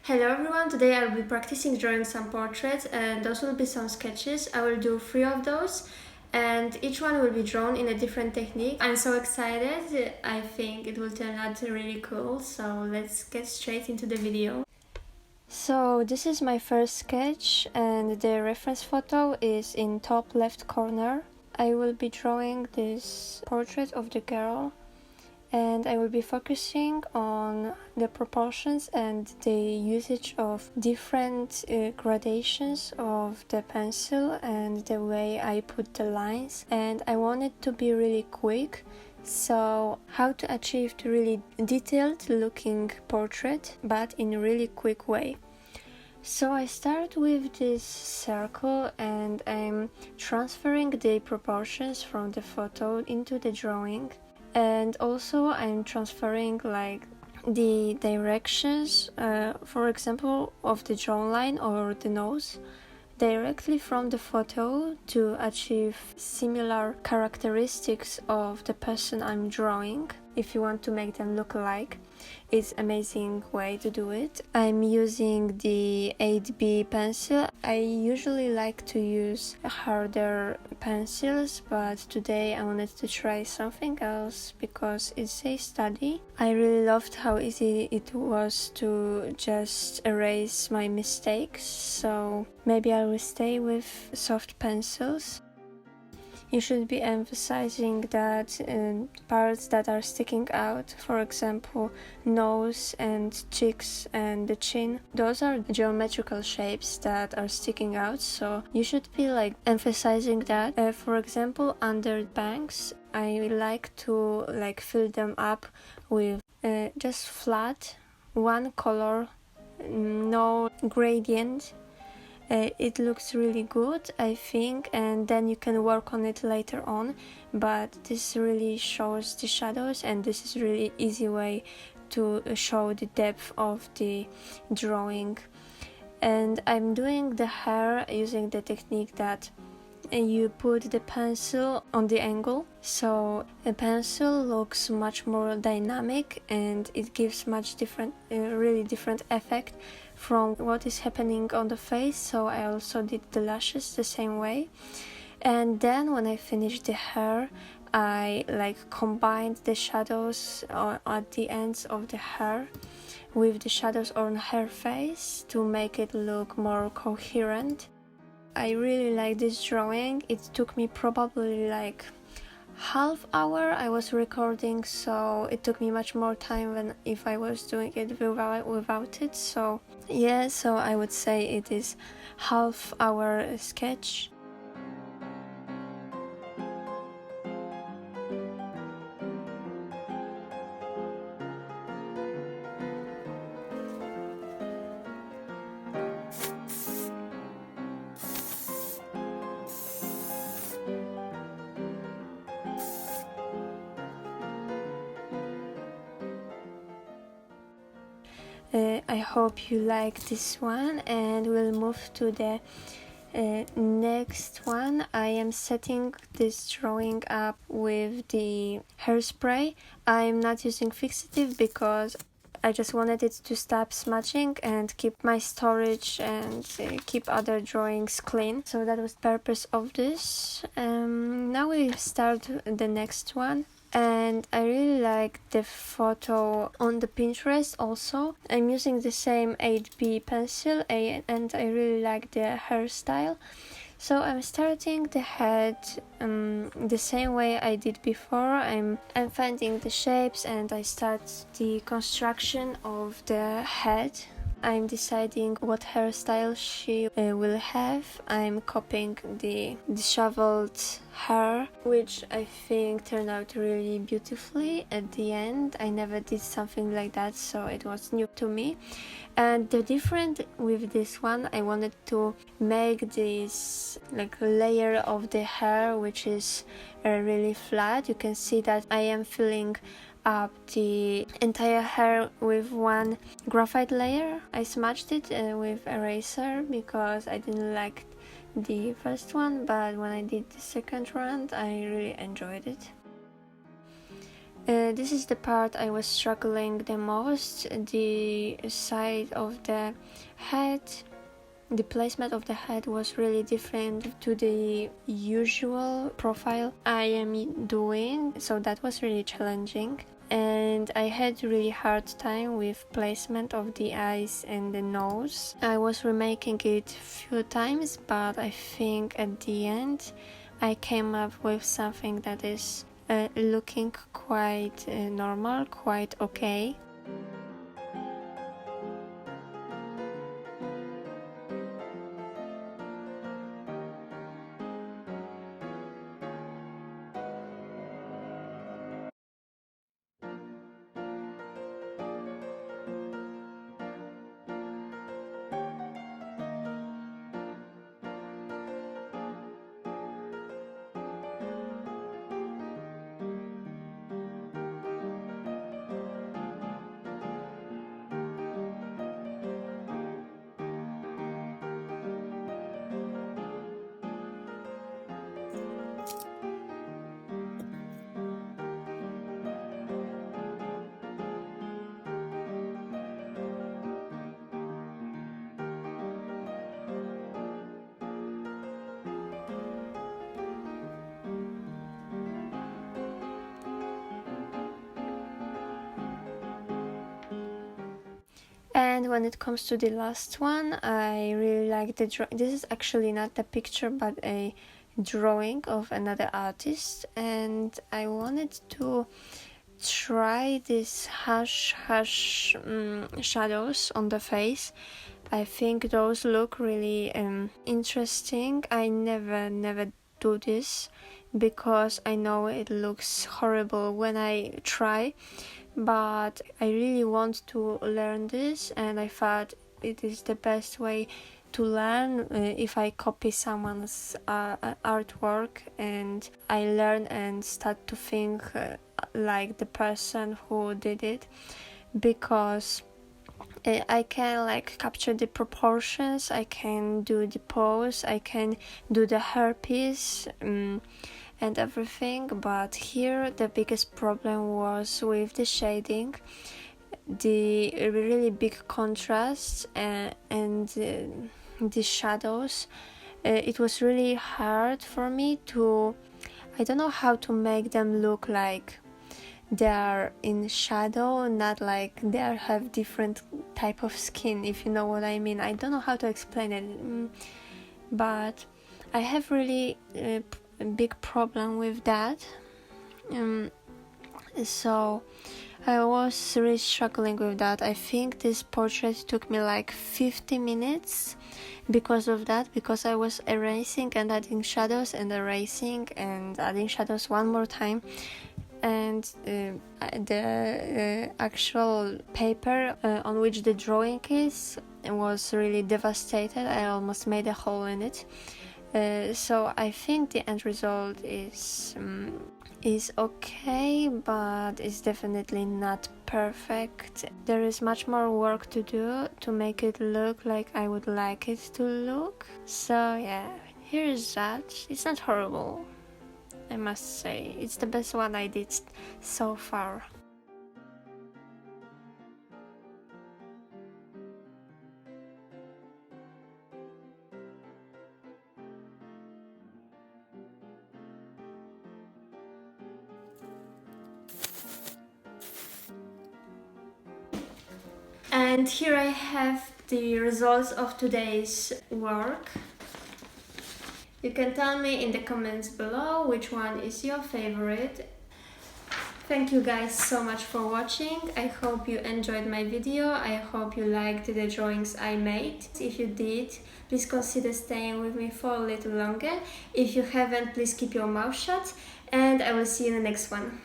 Hello everyone, today I'll be practicing drawing some portraits and those will be some sketches. I will do 3 of those and each one will be drawn in a different technique. I'm so excited, I think it will turn out really cool, so let's get straight into the video. So this is my first sketch and the reference photo is in top left corner. I will be drawing this portrait of the girl and I will be focusing on the proportions and the usage of different gradations of the pencil and the way I put the lines, and I want it to be really quick. So how to achieve the really detailed looking portrait but in a really quick way. So I start with this circle and I'm transferring the proportions from the photo into the drawing. And also I'm transferring like the directions, for example, of the jawline or the nose directly from the photo to achieve similar characteristics of the person I'm drawing. If you want to make them look alike, it's an amazing way to do it. I'm using the 8B pencil. I usually like to use harder pencils, but today I wanted to try something else because it's a study. I really loved how easy it was to just erase my mistakes, so maybe I will stay with soft pencils. You should be emphasizing that parts that are sticking out, for example, nose and cheeks and the chin, those are geometrical shapes that are sticking out, so you should be like emphasizing that. For example, under bangs, I like to like fill them up with just flat, one color, no gradient. It looks really good, I think, and then you can work on it later on, but this really shows the shadows and this is really easy way to show the depth of the drawing. And I'm doing the hair using the technique that you put the pencil on the angle, so a pencil looks much more dynamic and it gives much different, really different effect from what is happening on the face. So I also did the lashes the same way, and then when I finished the hair, I like combined the shadows at the ends of the hair with the shadows on her face to make it look more coherent. I really like this drawing. It took me probably like half hour. I was recording, so it took me much more time than if I was doing it without it. So yeah, so I would say it is half hour sketch. I hope you like this one, and we'll move to the next one. I am setting this drawing up with the hairspray. I'm not using fixative because I just wanted it to stop smudging and keep my storage and keep other drawings clean. So that was the purpose of this. Now we start the next one. And I really like the photo on the Pinterest also. I'm using the same 8B pencil and I really like the hairstyle. So I'm starting the head the same way I did before. I'm finding the shapes and I start the construction of the head. I'm deciding what hairstyle she will have. I'm copying the disheveled hair, which I think turned out really beautifully at the end. I never did something like that, so it was new to me. And the difference with this one, I wanted to make this like layer of the hair which is really flat. You can see that I am filling up the entire hair with one graphite layer. I smudged it with eraser because I didn't like the first one, but when I did the second round I really enjoyed it. This is the part I was struggling the most. The side of the head, the placement of the head was really different to the usual profile I am doing, so that was really challenging. And I had really hard time with placement of the eyes and the nose. I was remaking it few times, but I think at the end I came up with something that is looking quite normal, quite okay. And when it comes to the last one, I really like the drawing. This is actually not a picture but a drawing of another artist, and I wanted to try this harsh shadows on the face. I think those look really interesting. I never do this because I know it looks horrible when I try, but I really want to learn this, and I thought it is the best way to learn if I copy someone's artwork and I learn and start to think like the person who did it, because I can like capture the proportions, I can do the pose, I can do the hairpiece and everything. But here the biggest problem was with the shading, the really big contrast and the shadows. It was really hard for me to, I don't know how to make them look like they are in shadow, not like they have different type of skin, if you know what I mean. I don't know how to explain it, but I have really a big problem with that. So I was really struggling with that. I think this portrait took me like 50 minutes because of that, because I was erasing and adding shadows and erasing and adding shadows one more time. And the actual paper on which the drawing is was really devastated. I almost made a hole in it. So I think the end result is okay, but it's definitely not perfect. There is much more work to do to make it look like I would like it to look. So yeah, here is that. It's not horrible, I must say. It's the best one I did so far. And here I have the results of today's work. You can tell me in the comments below which one is your favorite. Thank you guys so much for watching. I hope you enjoyed my video. I hope you liked the drawings I made. If you did, please consider staying with me for a little longer. If you haven't, please keep your mouth shut, and I will see you in the next one.